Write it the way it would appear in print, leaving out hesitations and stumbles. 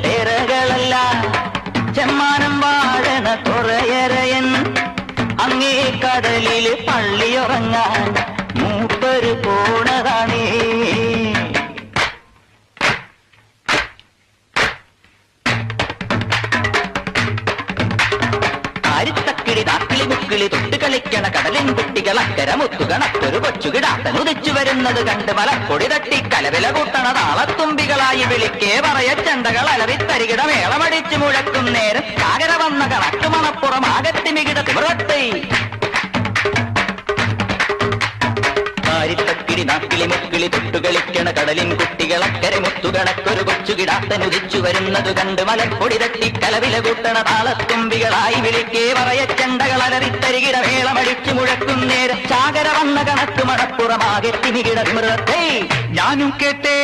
തേരകളല്ല ചെമ്മാനം വാഴണ തുറയരയൻ അങ്ങേ കടലില് പള്ളിയുറങ്ങാൻ മൂപ്പര് പോണതാണേ. ആരിത്തക്കിളി നാക്കിളി മുക്കിളി തൊട്ട് കളിക്കണ കടലിൻ കുട്ടികൾ അക്കര മുത്തുകണക്കൊരു കൊച്ചുകിടാത്തൻ ഉദിച്ചു വരുന്നത് കണ്ട് മലക്കൊടി തട്ടി കലവില കൂട്ടണ താളത്തുമ്പികളായി വിളിക്കേ പറയ ചെണ്ടകൾ അലറിത്തരികിട മേളമടിച്ചു മുഴക്കും നേരം സാഗര വന്ന കണക്ക് മണപ്പുറം ആകത്തി മികിട തിമിറത്തെ. ആരിത്തക്കിളി നാക്കിളി മുക്കിളി തൊട്ടു കളിക്കണ കടലിൻ കുട്ടികൾ അക്കരെ മുത്തുകണക്കൊരു കൊച്ചുകിടാത്തൻ ഉദിച്ചു വരുന്നത് കണ്ട് മലപ്പൊടി തട്ടി കലവില കൂട്ടണ താളത്തുമ്പികളായി വിളിക്കേ പറയ ചെണ്ടകൾ അലറിത്തരികിട മേളമടിച്ചു മുഴക്കും നേരം സാഗര വന്ന കണക്ക് മണപ്പുറമാകെ തിമികിട തിമിറത്തെ. ഞാനും കേട്ടേ